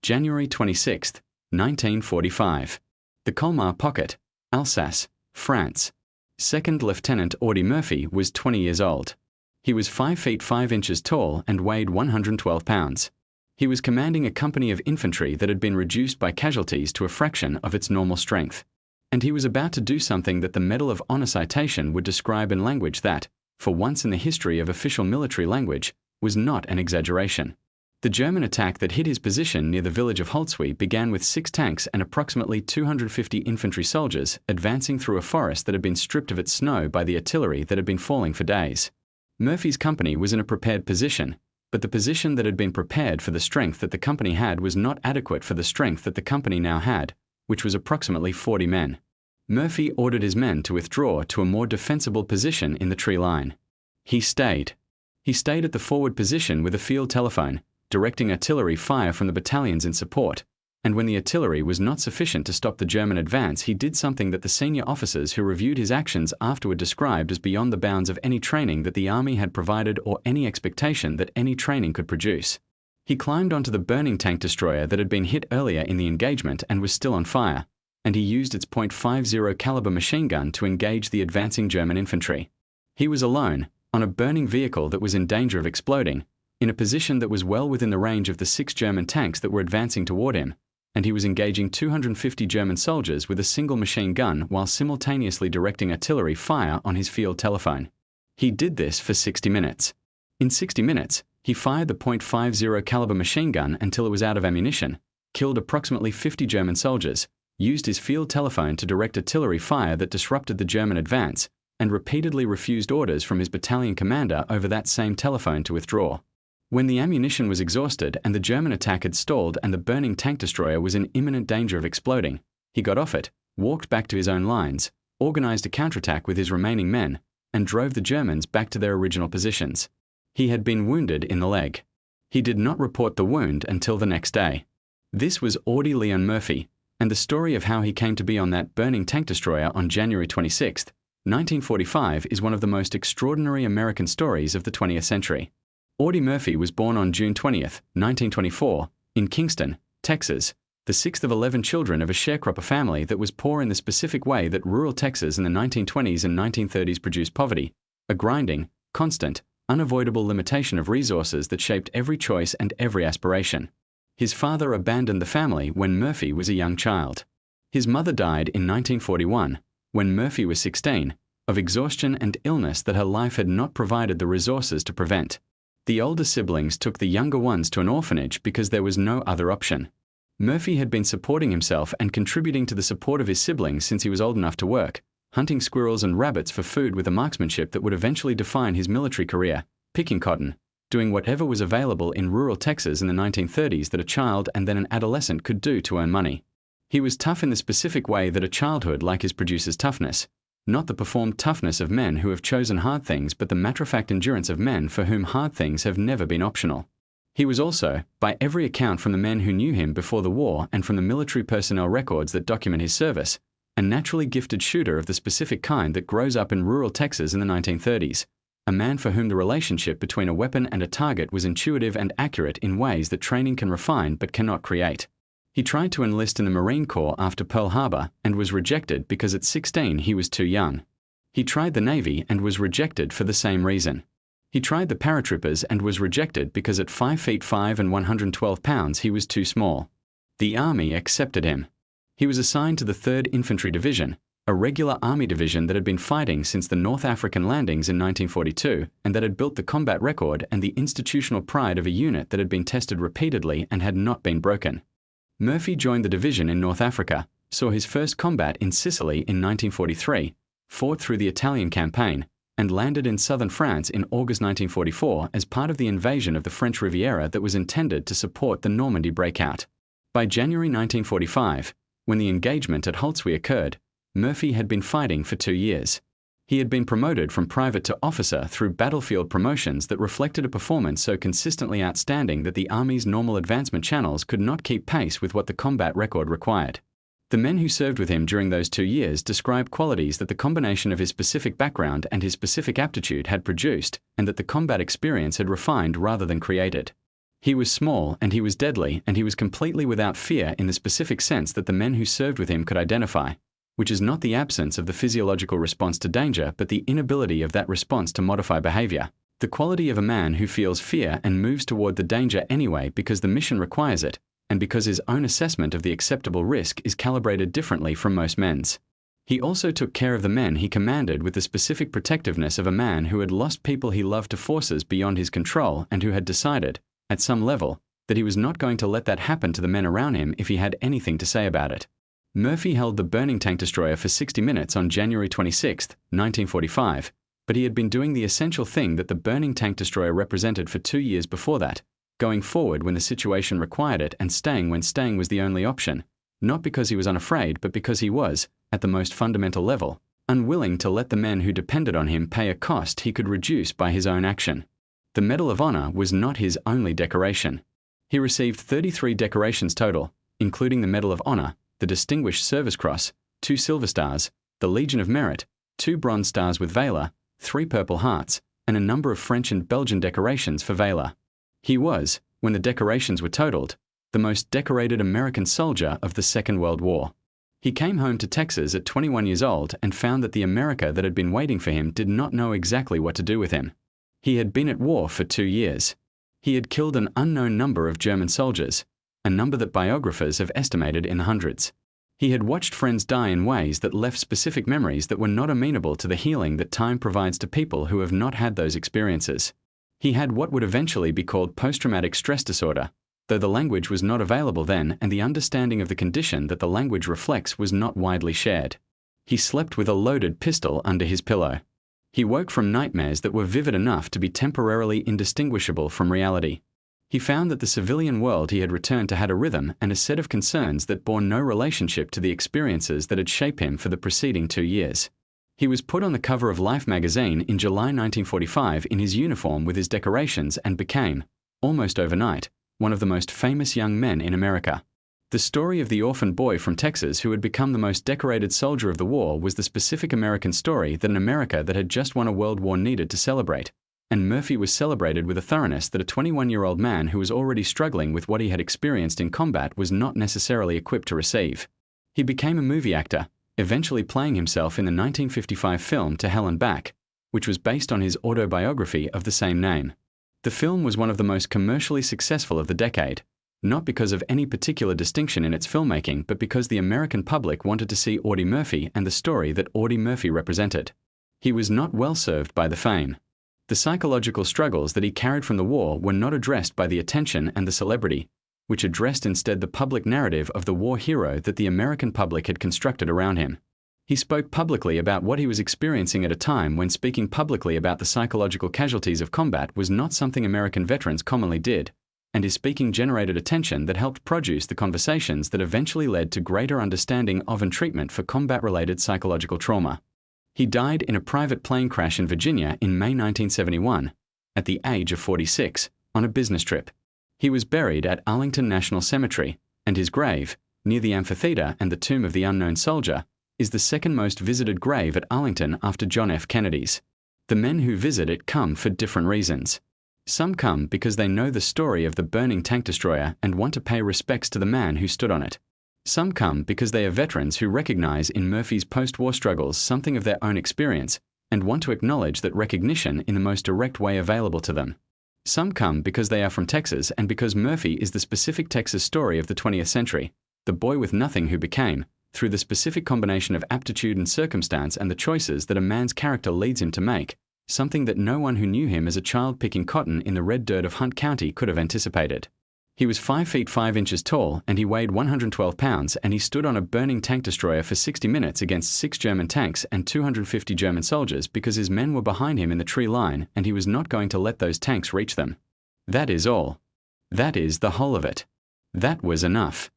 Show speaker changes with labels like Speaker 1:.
Speaker 1: January 26, 1945. The Colmar Pocket, Alsace, France. Second Lieutenant Audie Murphy was 20 years old. He was 5 feet 5 inches tall and weighed 112 pounds. He was commanding a company of infantry that had been reduced by casualties to a fraction of its normal strength. And he was about to do something that the Medal of Honor citation would describe in language that, for once in the history of official military language, was not an exaggeration. The German attack that hit his position near the village of Holtzwihr began with 6 tanks and approximately 250 infantry soldiers advancing through a forest that had been stripped of its snow by the artillery that had been falling for days. Murphy's company was in a prepared position, but the position that had been prepared for the strength that the company had was not adequate for the strength that the company now had, which was approximately 40 men. Murphy ordered his men to withdraw to a more defensible position in the tree line. He stayed. He stayed at the forward position with a field telephone, directing artillery fire from the battalions in support, and when the artillery was not sufficient to stop the German advance, he did something that the senior officers who reviewed his actions afterward described as beyond the bounds of any training that the army had provided or any expectation that any training could produce. He climbed onto the burning tank destroyer that had been hit earlier in the engagement and was still on fire, and he used its .50 caliber machine gun to engage the advancing German infantry. He was alone, on a burning vehicle that was in danger of exploding, in a position that was well within the range of the 6 German tanks that were advancing toward him, and he was engaging 250 German soldiers with a single machine gun while simultaneously directing artillery fire on his field telephone. He did this for 60 minutes. In 60 minutes, he fired the .50 caliber machine gun until it was out of ammunition, killed approximately 50 German soldiers, used his field telephone to direct artillery fire that disrupted the German advance, and repeatedly refused orders from his battalion commander over that same telephone to withdraw. When the ammunition was exhausted and the German attack had stalled and the burning tank destroyer was in imminent danger of exploding, he got off it, walked back to his own lines, organized a counterattack with his remaining men, and drove the Germans back to their original positions. He had been wounded in the leg. He did not report the wound until the next day. This was Audie Leon Murphy, and the story of how he came to be on that burning tank destroyer on January 26, 1945 is one of the most extraordinary American stories of the 20th century. Audie Murphy was born on June 20, 1924, in Kingston, Texas, the 6th of 11 children of a sharecropper family that was poor in the specific way that rural Texas in the 1920s and 1930s produced poverty, a grinding, constant, unavoidable limitation of resources that shaped every choice and every aspiration. His father abandoned the family when Murphy was a young child. His mother died in 1941, when Murphy was 16, of exhaustion and illness that her life had not provided the resources to prevent. The older siblings took the younger ones to an orphanage because there was no other option. Murphy had been supporting himself and contributing to the support of his siblings since he was old enough to work, hunting squirrels and rabbits for food with a marksmanship that would eventually define his military career, picking cotton, doing whatever was available in rural Texas in the 1930s that a child and then an adolescent could do to earn money. He was tough in the specific way that a childhood like his produces toughness, not the performed toughness of men who have chosen hard things but the matter-of-fact endurance of men for whom hard things have never been optional. He was also, by every account from the men who knew him before the war and from the military personnel records that document his service, a naturally gifted shooter of the specific kind that grows up in rural Texas in the 1930s, a man for whom the relationship between a weapon and a target was intuitive and accurate in ways that training can refine but cannot create. He tried to enlist in the Marine Corps after Pearl Harbor and was rejected because at 16 he was too young. He tried the Navy and was rejected for the same reason. He tried the Paratroopers and was rejected because at 5 feet 5 and 112 pounds he was too small. The Army accepted him. He was assigned to the 3rd Infantry Division, a regular Army division that had been fighting since the North African landings in 1942 and that had built the combat record and the institutional pride of a unit that had been tested repeatedly and had not been broken. Murphy joined the division in North Africa, saw his first combat in Sicily in 1943, fought through the Italian campaign, and landed in southern France in August 1944 as part of the invasion of the French Riviera that was intended to support the Normandy breakout. By January 1945, when the engagement at Holtzwihr occurred, Murphy had been fighting for 2 years. He had been promoted from private to officer through battlefield promotions that reflected a performance so consistently outstanding that the Army's normal advancement channels could not keep pace with what the combat record required. The men who served with him during those 2 years described qualities that the combination of his specific background and his specific aptitude had produced, and that the combat experience had refined rather than created. He was small and he was deadly and he was completely without fear in the specific sense that the men who served with him could identify, which is not the absence of the physiological response to danger but the inability of that response to modify behavior. The quality of a man who feels fear and moves toward the danger anyway because the mission requires it, and because his own assessment of the acceptable risk is calibrated differently from most men's. He also took care of the men he commanded with the specific protectiveness of a man who had lost people he loved to forces beyond his control and who had decided, at some level, that he was not going to let that happen to the men around him if he had anything to say about it. Murphy held the burning tank destroyer for 60 minutes on January 26, 1945, but he had been doing the essential thing that the burning tank destroyer represented for 2 years before that, going forward when the situation required it and staying when staying was the only option, not because he was unafraid but because he was, at the most fundamental level, unwilling to let the men who depended on him pay a cost he could reduce by his own action. The Medal of Honor was not his only decoration. He received 33 decorations total, including the Medal of Honor, the Distinguished Service Cross, 2 Silver Stars, the Legion of Merit, 2 Bronze Stars with Valor, 3 Purple Hearts, and a number of French and Belgian decorations for valor. He was, when the decorations were totaled, the most decorated American soldier of the Second World War. He came home to Texas at 21 years old and found that the America that had been waiting for him did not know exactly what to do with him. He had been at war for 2 years. He had killed an unknown number of German soldiers, a number that biographers have estimated in the hundreds. He had watched friends die in ways that left specific memories that were not amenable to the healing that time provides to people who have not had those experiences. He had what would eventually be called post-traumatic stress disorder, though the language was not available then and the understanding of the condition that the language reflects was not widely shared. He slept with a loaded pistol under his pillow. He woke from nightmares that were vivid enough to be temporarily indistinguishable from reality. He found that the civilian world he had returned to had a rhythm and a set of concerns that bore no relationship to the experiences that had shaped him for the preceding 2 years. He was put on the cover of Life magazine in July 1945 in his uniform with his decorations and became, almost overnight, one of the most famous young men in America. The story of the orphan boy from Texas who had become the most decorated soldier of the war was the specific American story that an America that had just won a world war needed to celebrate, and Murphy was celebrated with a thoroughness that a 21-year-old man who was already struggling with what he had experienced in combat was not necessarily equipped to receive. He became a movie actor, eventually playing himself in the 1955 film To Hell and Back, which was based on his autobiography of the same name. The film was one of the most commercially successful of the decade, not because of any particular distinction in its filmmaking, but because the American public wanted to see Audie Murphy and the story that Audie Murphy represented. He was not well served by the fame. The psychological struggles that he carried from the war were not addressed by the attention and the celebrity, which addressed instead the public narrative of the war hero that the American public had constructed around him. He spoke publicly about what he was experiencing at a time when speaking publicly about the psychological casualties of combat was not something American veterans commonly did, and his speaking generated attention that helped produce the conversations that eventually led to greater understanding of and treatment for combat-related psychological trauma. He died in a private plane crash in Virginia in May 1971, at the age of 46, on a business trip. He was buried at Arlington National Cemetery, and his grave, near the amphitheater and the tomb of the unknown soldier, is the second most visited grave at Arlington after John F. Kennedy's. The men who visit it come for different reasons. Some come because they know the story of the burning tank destroyer and want to pay respects to the man who stood on it. Some come because they are veterans who recognize in Murphy's post-war struggles something of their own experience and want to acknowledge that recognition in the most direct way available to them. Some come because they are from Texas and because Murphy is the specific Texas story of the 20th century, the boy with nothing who became, through the specific combination of aptitude and circumstance and the choices that a man's character leads him to make, something that no one who knew him as a child picking cotton in the red dirt of Hunt County could have anticipated. He was 5 feet 5 inches tall and he weighed 112 pounds and he stood on a burning tank destroyer for 60 minutes against 6 German tanks and 250 German soldiers because his men were behind him in the tree line and he was not going to let those tanks reach them. That is all. That is the whole of it. That was enough.